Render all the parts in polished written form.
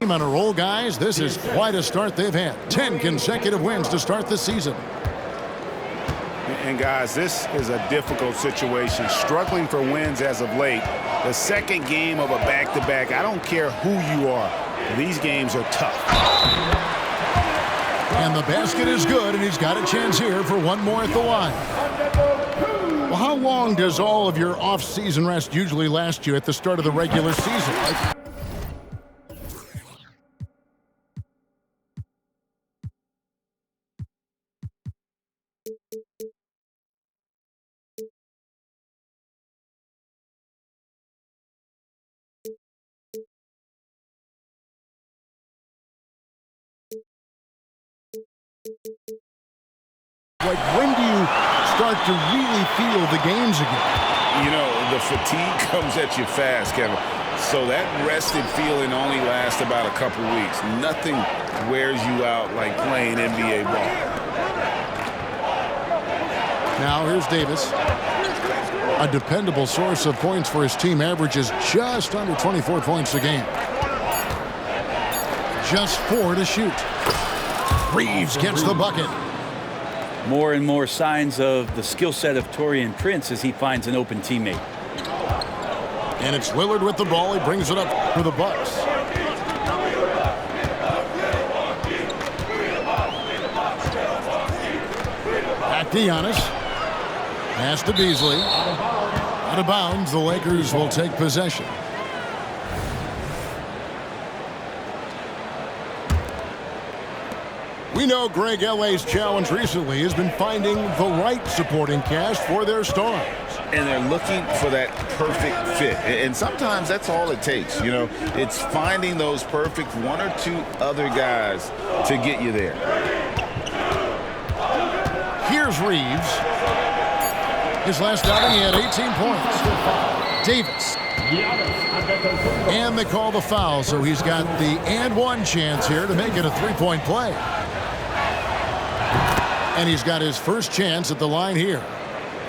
On a roll, guys. This is quite a start they've had. 10 consecutive wins to start the season. And guys, this is a difficult situation. Struggling for wins as of late. The second game of a back-to-back. I don't care who you are. These games are tough. And the basket is good, and he's got a chance here for one more at the line. Well, how long does all of your off-season rest usually last you at the start of the regular season? Like, when do you start to really feel the games again? You know, the fatigue comes at you fast, Kevin. So that rested feeling only lasts about a couple weeks. Nothing wears you out like playing NBA ball. Now here's Davis. A dependable source of points for his team, averages just under 24 points a game. Just 4 to shoot. Reeves gets the bucket. More and more signs of the skill set of Taurean Prince as he finds an open teammate. And it's Lillard with the ball. He brings it up for the Bucks. Back to Giannis. Pass to Beasley. Out of bounds. The Lakers will take possession. We know Greg L.A.'s challenge recently has been finding the right supporting cast for their stars. And they're looking for that perfect fit. And sometimes that's all it takes. You know, it's finding those perfect one or two other guys to get you there. Here's Reeves. His last outing, he had 18 points. Davis. And they call the foul, so he's got the and one chance here to make it a three-point play. And he's got his first chance at the line here.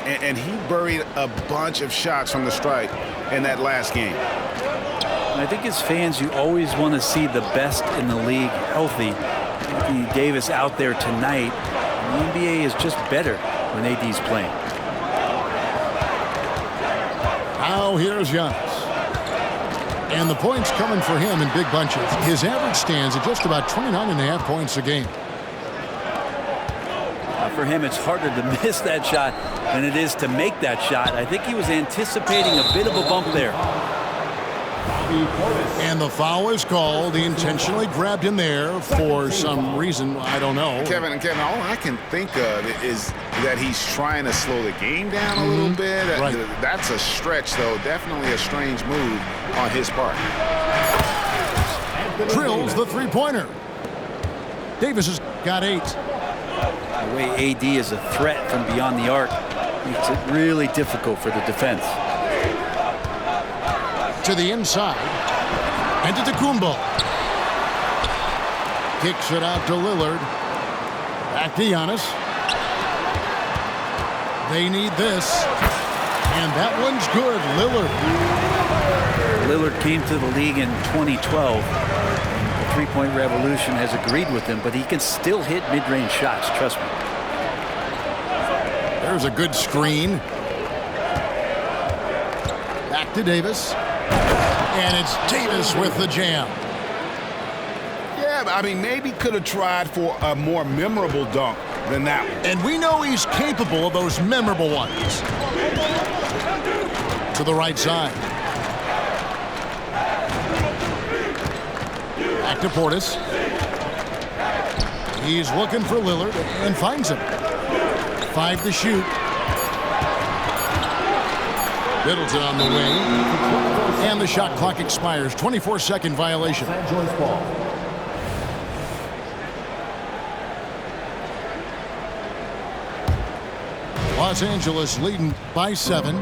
And he buried a bunch of shots from the stripe in that last game. And I think as fans, you always want to see the best in the league healthy. Anthony Davis out there tonight. The NBA is just better when AD's playing. Now here's Giannis. And the points coming for him in big bunches. His average stands at just about 29.5 points a game. For him, it's harder to miss that shot than it is to make that shot. I think he was anticipating a bit of a bump there. And the foul is called. He intentionally grabbed him there for some reason. I don't know. Kevin, all I can think of is that he's trying to slow the game down a little bit. Right. That's a stretch, though. Definitely a strange move on his part. Drills the three-pointer. Davis has got 8. The way AD is a threat from beyond the arc makes it really difficult for the defense. To the inside. And to Kumbo. Kicks it out to Lillard. Back to Giannis. They need this. And that one's good. Lillard came to the league in 2012. The three-point revolution has agreed with him, but he can still hit mid-range shots, trust me. There's a good screen. Back to Davis. And it's Davis with the jam. Yeah, I mean, maybe could have tried for a more memorable dunk than that one. And we know he's capable of those memorable ones. To the right side. Back to Portis. He's looking for Lillard and finds him. 5 to shoot. Middleton on the wing. And the shot clock expires. 24-second violation. Los Angeles leading by 7.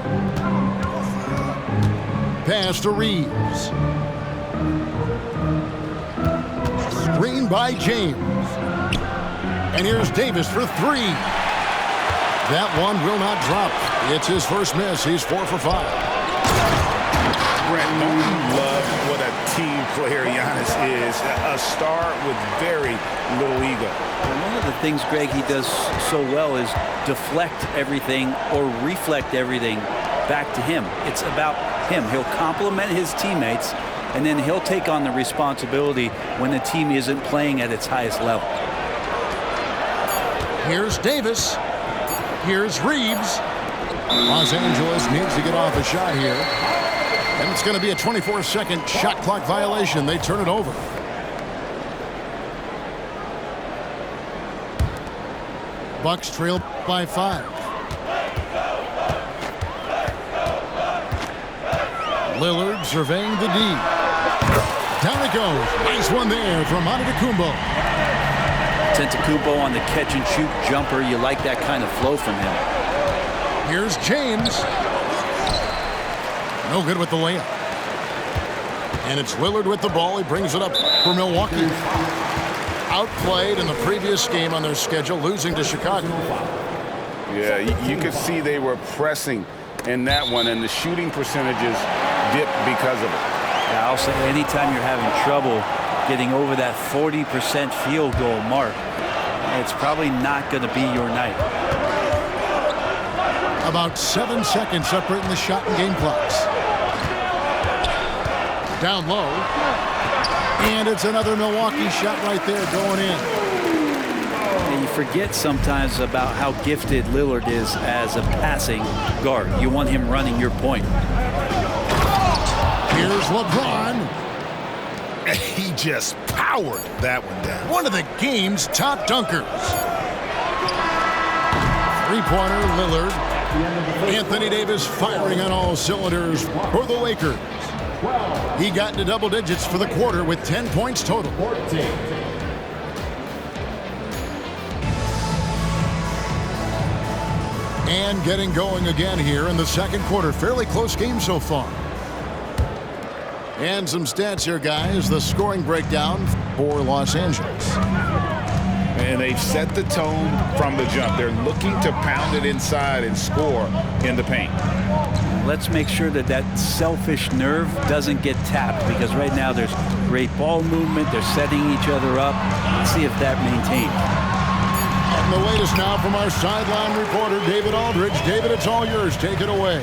Pass to Reeves. Screen by James. And here's Davis for 3. That one will not drop. It's his first miss. He's 4 for 5. Brent, don't you love what a team player Giannis is? A star with very little ego. One of the things, Greg, he does so well is deflect everything or reflect everything back to him. It's about him. He'll compliment his teammates, and then he'll take on the responsibility when the team isn't playing at its highest level. Here's Davis. Here's Reeves. Los Angeles needs to get off a shot here. And it's going to be a 24-second shot clock violation. They turn it over. Bucks trail by 5. Lillard surveying the D. Down it goes. Nice one there from Antetokounmpo. Antetokounmpo on the catch-and-shoot jumper. You like that kind of flow from him. Here's James. No good with the layup. And it's Lillard with the ball. He brings it up for Milwaukee. Outplayed in the previous game on their schedule, losing to Chicago. Yeah, you could see they were pressing in that one, and the shooting percentages dipped because of it. Yeah, I'll say anytime you're having trouble getting over that 40% field goal mark, it's probably not going to be your night. About 7 seconds separating the shot and game clocks. Down low. And it's another Milwaukee shot right there going in. And you forget sometimes about how gifted Lillard is as a passing guard. You want him running your point. Here's LeBron. He just powered that one down. One of the game's top dunkers. Three-pointer, Lillard. Anthony Davis firing on all cylinders for the Lakers. He got into double digits for the quarter with 10 points total. And getting going again here in the second quarter. Fairly close game so far. And some stats here, guys. The scoring breakdown for Los Angeles. And they've set the tone from the jump. They're looking to pound it inside and score in the paint. Let's make sure that that selfish nerve doesn't get tapped, because right now there's great ball movement. They're setting each other up. Let's see if that maintains. And the latest now from our sideline reporter, David Aldridge. David, it's all yours. Take it away.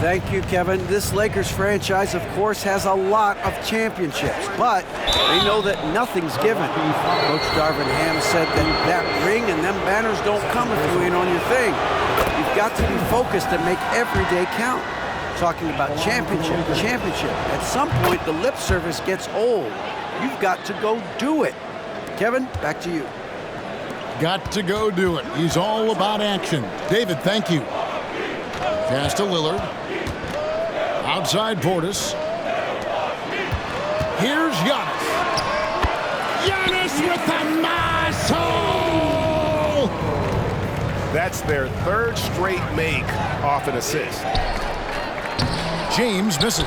Thank you, Kevin. This Lakers franchise, of course, has a lot of championships, but they know that nothing's given. Coach Darvin Ham said that ring and them banners don't come if you ain't on your thing. You've got to be focused and make every day count. Talking about championship. At some point, the lip service gets old. You've got to go do it. Kevin, back to you. Got to go do it. He's all about action. David, thank you. Pass to Lillard. Outside Portis. Here's Giannis. Giannis with the muscle! That's their third straight make off an assist. James misses.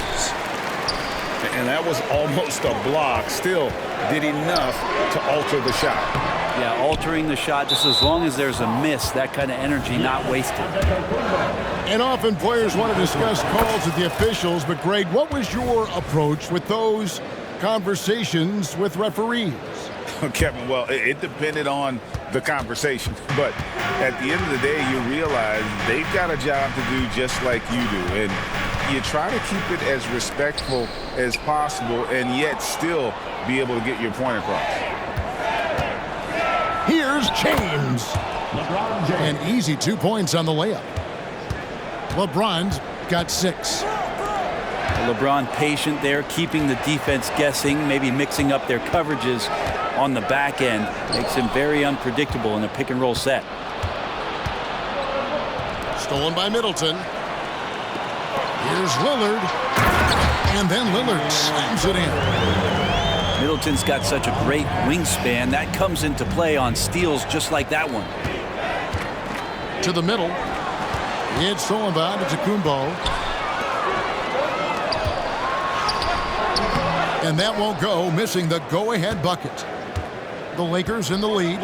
And that was almost a block. Still did enough to alter the shot. Yeah, altering the shot, just as long as there's a miss, that kind of energy not wasted. And often players want to discuss calls with the officials, but Greg, what was your approach with those conversations with referees? Kevin, well, it depended on the conversation. But at the end of the day, you realize they've got a job to do just like you do. And you try to keep it as respectful as possible and yet still be able to get your point across. Here's James. An easy 2 points on the layup. LeBron's got 6. LeBron patient there, keeping the defense guessing, maybe mixing up their coverages on the back end. Makes him very unpredictable in a pick and roll set. Stolen by Middleton. Here's Lillard. And then Lillard slams it in. Middleton's got such a great wingspan. That comes into play on steals just like that one. To the middle. It's stolen by Antetokounmpo. And that won't go, missing the go-ahead bucket. The Lakers in the lead.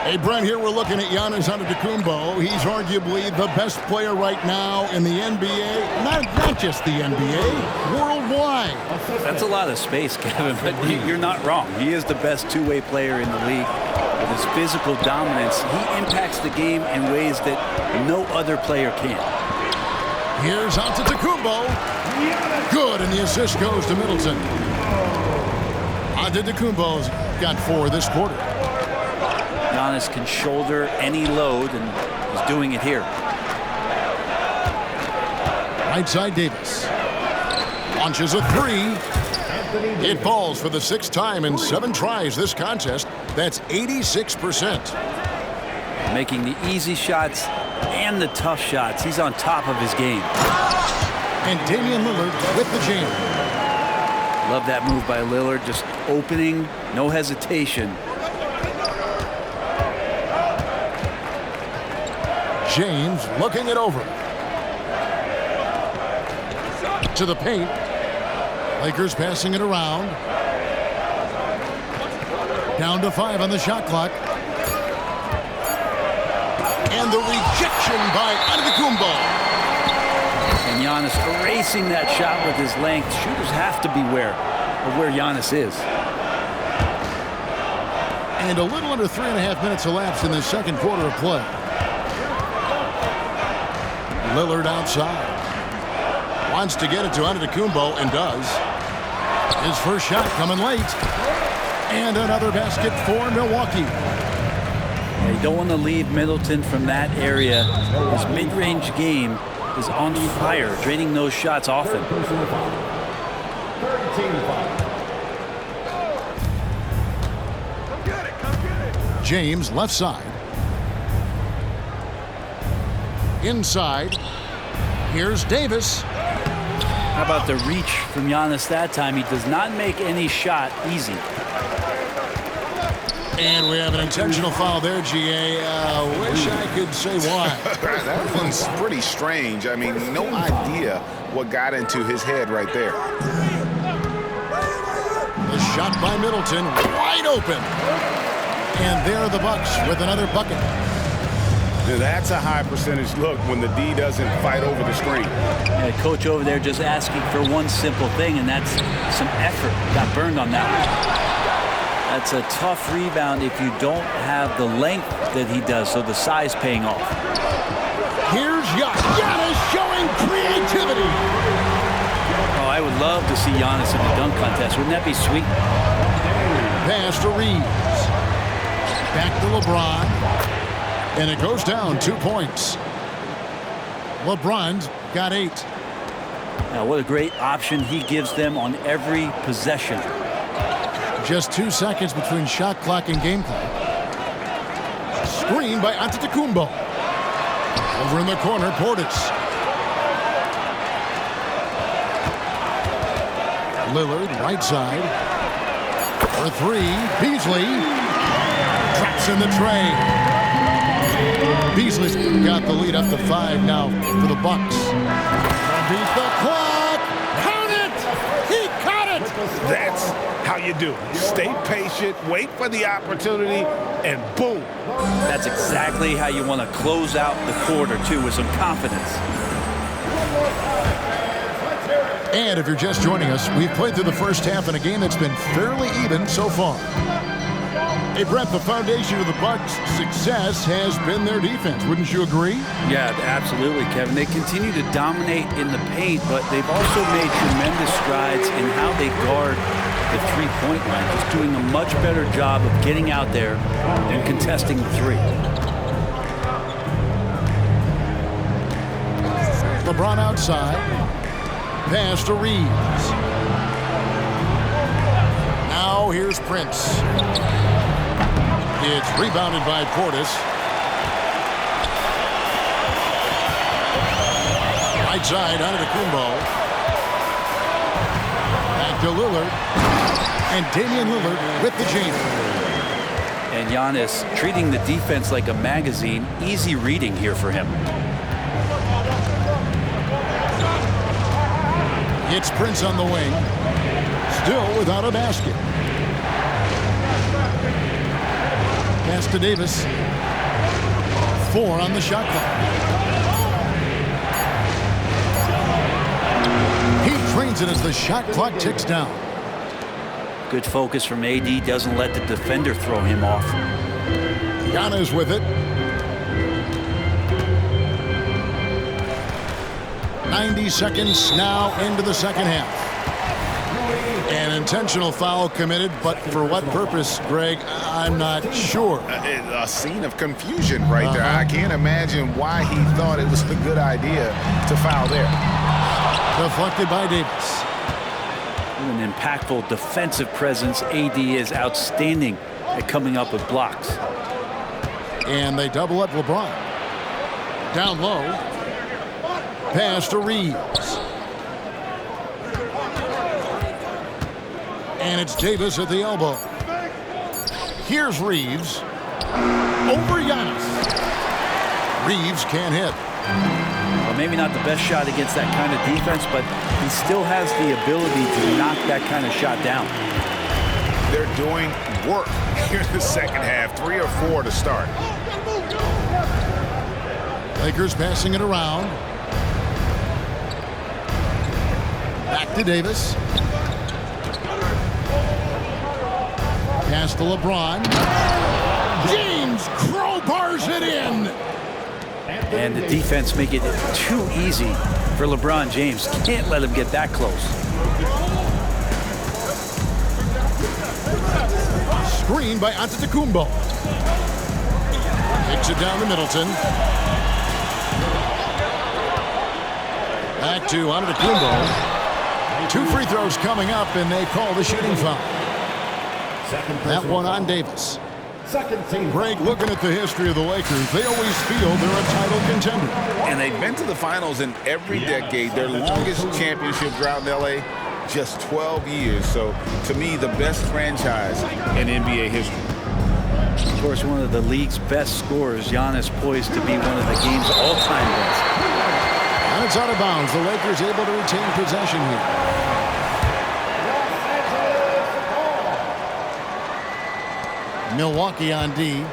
Hey, Brent, here we're looking at Giannis Antetokounmpo. He's arguably the best player right now in the NBA. Not just the NBA, worldwide. That's a lot of space, Kevin, but you're not wrong. He is the best two-way player in the league. With his physical dominance, he impacts the game in ways that no other player can. Here's Antetokounmpo. Good, and the assist goes to Middleton. Antetokounmpo's got 4 this quarter. Giannis can shoulder any load, and he's doing it here. Right side, Davis. Launches a 3. It falls for the 6th time in 7 tries this contest. That's 86%. Making the easy shots and the tough shots. He's on top of his game. And Damian Lillard with the jam. Love that move by Lillard, just opening, no hesitation. James looking it over. To the paint. Lakers passing it around. Down to 5 on the shot clock. And the rejection by Antetokounmpo. And Giannis erasing that shot with his length. Shooters have to beware of where Giannis is. And a little under 3.5 minutes elapsed in the second quarter of play. Lillard outside. Wants to get it to Antetokounmpo and does. His first shot coming late. And another basket for Milwaukee. You don't want to leave Middleton from that area. His mid-range game is on fire, draining those shots often. James left side. Inside. Here's Davis. How about the reach from Giannis that time? He does not make any shot easy. And we have an intentional foul there, GA. Wish I could say why. That one's pretty strange. I mean, no idea what got into his head right there. The shot by Middleton, wide open. And there are the Bucks with another bucket. That's a high percentage look when the D doesn't fight over the screen. Yeah, coach over there just asking for one simple thing, and that's some effort. Got burned on that one. That's a tough rebound if you don't have the length that he does, so the size paying off. Here's Giannis showing creativity. Oh, I would love to see Giannis in the dunk contest. Wouldn't that be sweet? Pass to Reeves. Back to LeBron. And it goes down 2 points. LeBron's got 8. Now, what a great option he gives them on every possession. Just 2 seconds between shot clock and game clock. Screen by Antetokounmpo. Over in the corner, Portis. Lillard, right side. For 3, Beasley. Traps in the tray. Beasley's got the lead up to 5 now for the Bucks. Beat the clock. Count it. He caught it. That's how you do it. Stay patient, wait for the opportunity, and boom. That's exactly how you want to close out the quarter, too, with some confidence. And if you're just joining us, we've played through the first half in a game that's been fairly even so far. Hey, Brett, the foundation of the Bucks' success has been their defense. Wouldn't you agree? Yeah, absolutely, Kevin. They continue to dominate in the paint, but they've also made tremendous strides in how they guard the three-point line. Just doing a much better job of getting out there and contesting the three. LeBron outside. Pass to Reeves. Now here's Prince. It's rebounded by Portis. Right side, Antetokounmpo. Back to Lillard. And Damian Lillard with the jam. And Giannis treating the defense like a magazine. Easy reading here for him. It's Prince on the wing. Still without a basket. Pass to Davis. 4 on the shot clock. He trains it as the shot clock ticks down. Good focus from AD. Doesn't let the defender throw him off. Giannis with it. 90 seconds now into the second half. An intentional foul committed, but for what purpose, Greg, I'm not sure. A scene of confusion right there. I can't imagine why he thought it was a good idea to foul there. Deflected by Davis. An impactful defensive presence. AD is outstanding at coming up with blocks. And they double up LeBron. Down low. Pass to Reeves. And it's Davis at the elbow. Here's Reeves. Over Giannis. Reeves can't hit. Well, maybe not the best shot against that kind of defense, but he still has the ability to knock that kind of shot down. They're doing work here in the second half. 3 or 4 to start. Lakers passing it around. Back to Davis. Pass to LeBron. James crowbars it in. And the defense make it too easy for LeBron James. Can't let him get that close. Screen by Antetokounmpo. Takes it down to Middleton. Back to Antetokounmpo. 2 free throws coming up, and they call the shooting foul. That one on Davis. Greg, looking at the history of the Lakers, they always feel they're a title contender. And they've been to the finals in every decade. Their longest championship drought in L.A., just 12 years. So, to me, the best franchise in NBA history. Of course, one of the league's best scorers, Giannis, poised to be one of the game's all-time best. And it's out of bounds. The Lakers able to retain possession here. Milwaukee on D.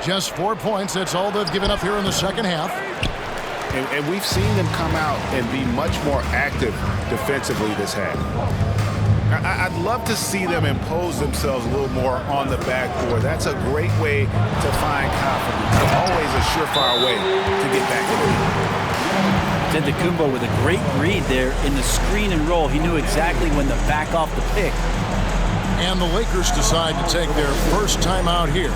Just 4 points. That's all they've given up here in the second half. And we've seen them come out and be much more active defensively this half. I'd love to see them impose themselves a little more on the backboard. That's a great way to find confidence. It's always a surefire way to get back to the lead. Antetokounmpo with a great read there in the screen and roll. He knew exactly when to back off the pick. And the Lakers decide to take their first time out here.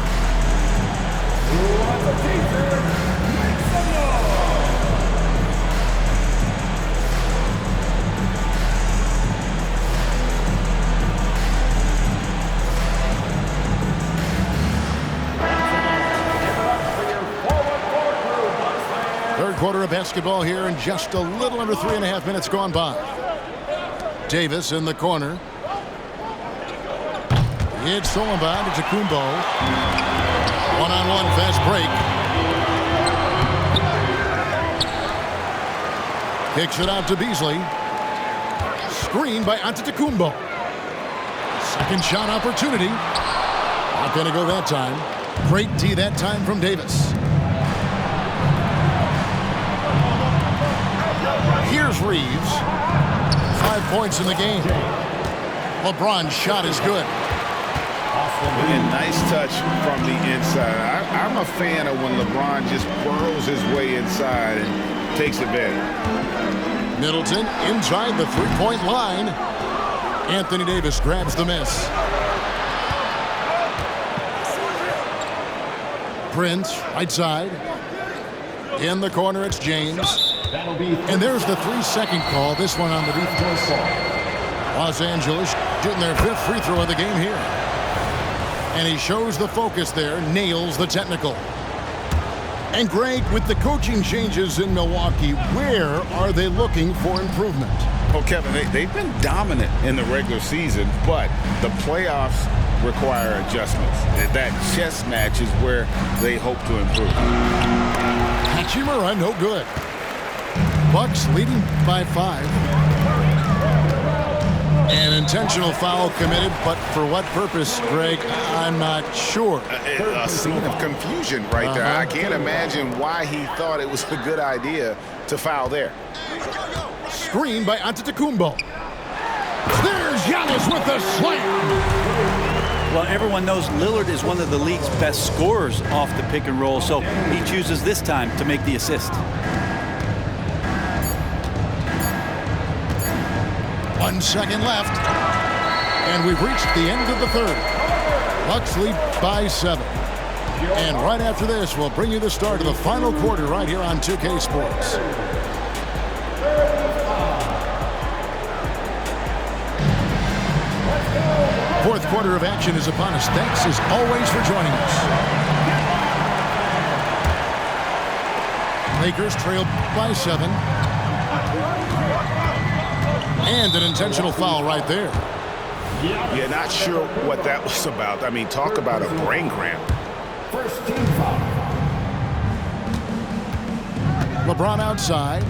Third quarter of basketball here, and just a little under 3.5 minutes gone by. Davis in the corner. It's stolen by Antetokounmpo. One-on-one fast break. Kicks it out to Beasley. Screen by Antetokounmpo. Second shot opportunity. Not going to go that time. Great D that time from Davis. Here's Reeves. 5 points in the game. LeBron's shot is good. And nice touch from the inside. I'm a fan of when LeBron just burrows his way inside and takes advantage. Middleton inside the three-point line. Anthony Davis grabs the miss. Prince, right side. In the corner, it's James. And there's the 3-second call. This one on the defense. Los Angeles shooting their 5th free throw of the game here. And he shows the focus there, nails the technical. And Greg, with the coaching changes in Milwaukee, where are they looking for improvement? Well, Kevin, they've been dominant in the regular season, but the playoffs require adjustments. That chess match is where they hope to improve. Hachimura, no good. Bucks leading by 5. An intentional foul committed, but for what purpose, Greg? I'm not sure. A scene of confusion right there. I can't imagine why he thought it was a good idea to foul there. Screen by Antetokounmpo. There's Giannis with the slam. Well, everyone knows Lillard is one of the league's best scorers off the pick and roll, so he chooses this time to make the assist. 1 second left. And we've reached the end of the third. Bucks lead by 7. And right after this, we'll bring you the start of the final quarter right here on 2K Sports. Fourth quarter of action is upon us. Thanks as always for joining us. Lakers trail by 7. And an intentional foul right there. Yeah, not sure what that was about. I mean, talk about a brain cramp. First team foul. LeBron outside.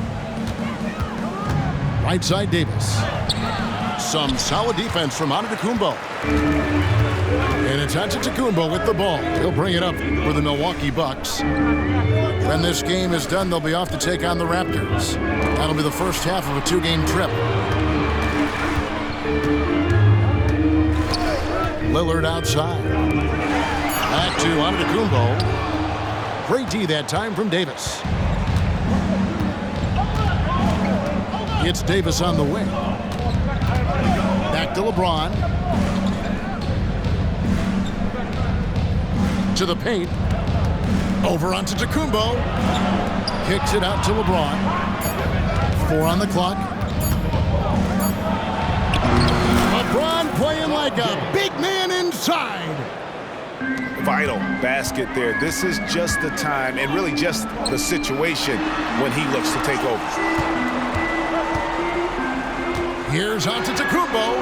Right side Davis. Some solid defense from Antetokounmpo. And it's Antetokounmpo with the ball. He'll bring it up for the Milwaukee Bucks. When this game is done, they'll be off to take on the Raptors. That'll be the first half of a 2-game trip. Lillard outside. Back to Antetokounmpo. Great D that time from Davis. It's Davis on the wing. Back to LeBron. To the paint. Over onto Antetokounmpo. Kicks it out to LeBron. 4 on the clock. LeBron playing like a big man inside. Vital basket there. This is just the time and really just the situation when he looks to take over. Here's Antetokounmpo.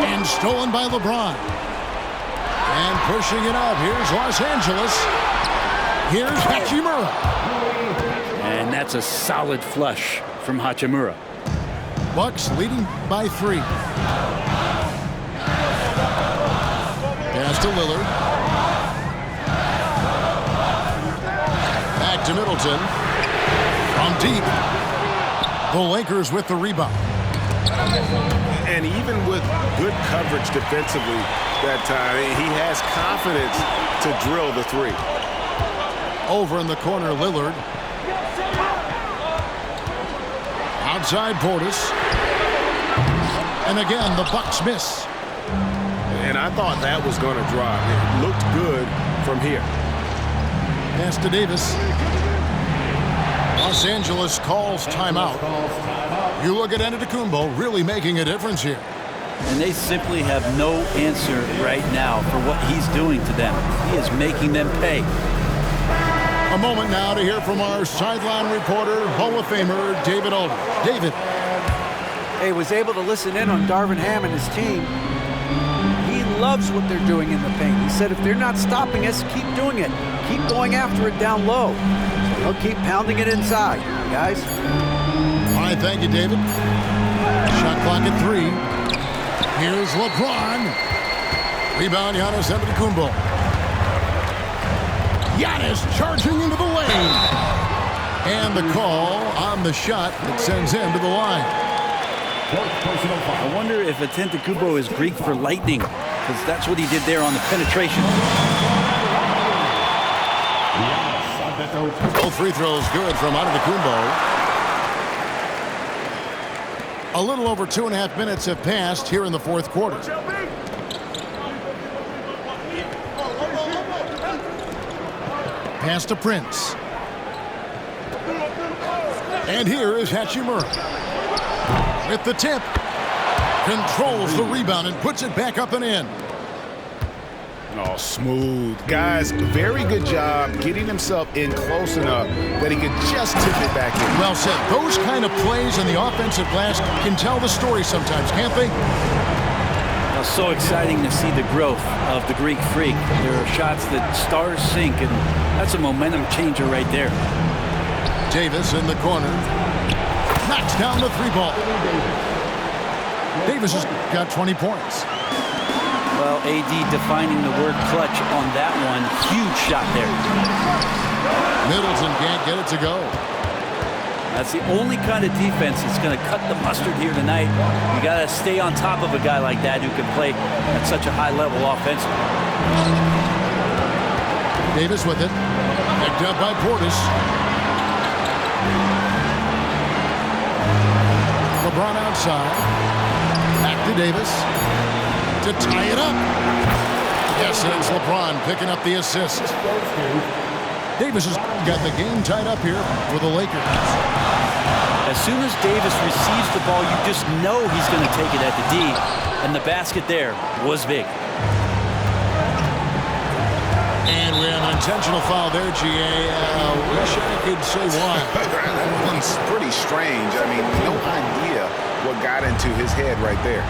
And stolen by LeBron. And pushing it out. Here's Los Angeles. Here's Hachimura. And that's a solid flush from Hachimura. Bucks leading by 3. Pass to Lillard. Back to Middleton. From deep. The Lakers with the rebound. And even with good coverage defensively that time, he has confidence to drill the 3. Over in the corner, Lillard. Outside Portis. And again, the Bucks miss. And I thought that was going to drop. It looked good from here. Pass to Davis. Los Angeles calls timeout. You look at Antetokounmpo really making a difference here. And they simply have no answer right now for what he's doing to them. He is making them pay. A moment now to hear from our sideline reporter, Hall of Famer David Alder. David. He was able to listen in on Darvin Ham and his team. He loves what they're doing in the paint. He said if they're not stopping us, keep doing it. Keep going after it down low. So they'll keep pounding it inside, guys. All right, thank you, David. Shot clock at 3. Here's LeBron. Rebound, Giannis Antetokounmpo. Giannis charging into the lane. And the call on the shot that sends him to the line. I wonder if Antetokounmpo is Greek for lightning, because that's what he did there on the penetration. Both free throws good from Antetokounmpo. A little over 2.5 minutes have passed here in the fourth quarter. Pass to Prince. And here is Hachimura. With the tip. Controls the rebound and puts it back up and in. Oh, smooth. Guys, very good job getting himself in close enough that he could just tip it back in. Well said. Those kind of plays in the offensive glass can tell the story sometimes, can't they? Well, so exciting to see the growth of the Greek Freak. There are shots that stars sink, and that's a momentum changer right there. Davis in the corner. Knocks down the 3 ball. Davis has got 20 points. Well, AD defining the word clutch on that one. Huge shot there. Middleton can't get it to go. That's the only kind of defense that's going to cut the mustard here tonight. You got to stay on top of a guy like that who can play at such a high level offensively. Davis with it. Picked up by Portis. LeBron outside. Back to Davis. To tie it up. Yes, it's LeBron picking up the assist. Davis has got the game tied up here for the Lakers. As soon as Davis receives the ball, you just know he's going to take it at the D, and the basket there was big. And we have an intentional foul there, GA. Wish I could say why. That one's pretty strange. I mean, no idea what got into his head right there.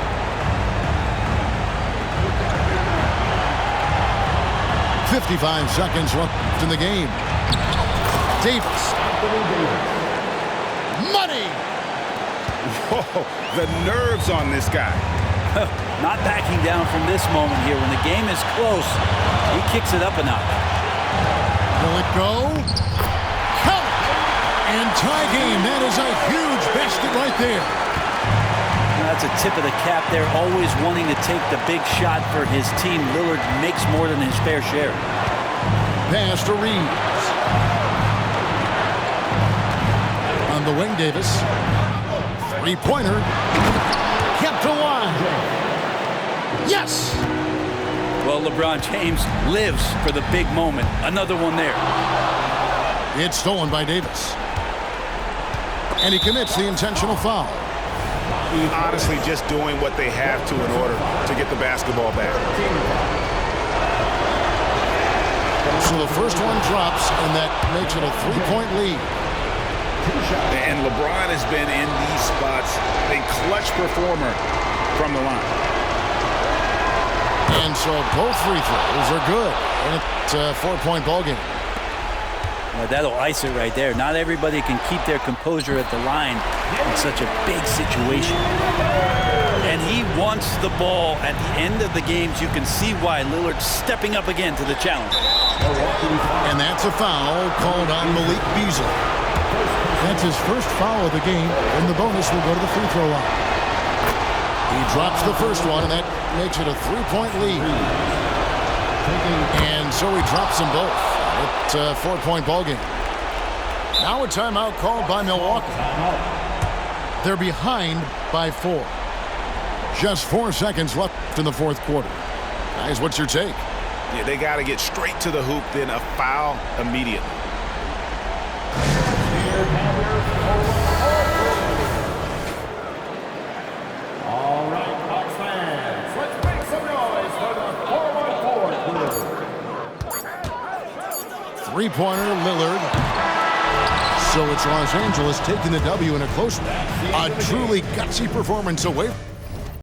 .55 seconds left in the game. Davis. Money! Whoa, the nerves on this guy. Not backing down from this moment here. When the game is close, he kicks it up a notch. Will it go? Count! And tie game. That is a huge basket right there. That's a tip of the cap there, always wanting to take the big shot for his team. Lillard makes more than his fair share. Pass to Reeves. On the wing, Davis. Three-pointer. Kept alive. Yes! Well, LeBron James lives for the big moment. Another one there. It's stolen by Davis. And he commits the intentional foul. Honestly, just doing what they have to in order to get the basketball back. So the first one drops, and that makes it a three-point lead. And LeBron has been in these spots a clutch performer from the line. And so both free throws are good. And it's a four-point ball game. Well, that'll ice it right there. Not everybody can keep their composure at the line in such a big situation. And he wants the ball at the end of the games. You can see why Lillard's stepping up again to the challenge. And that's a foul called on Malik Beasley. That's his first foul of the game, and the bonus will go to the free throw line. He drops the first one, and that makes it a three-point lead. And so he drops them both. It's a four-point ball game. Now a timeout called by Milwaukee. They're behind by 4. Just 4 seconds left in the fourth quarter. Guys, what's your take? Yeah, they got to get straight to the hoop, then a foul immediately. All right, Bucks fans, let's make some noise for the 4-on-4 crew. Three-pointer, Lillard. So it's Los Angeles taking the W in a close one. A truly gutsy performance away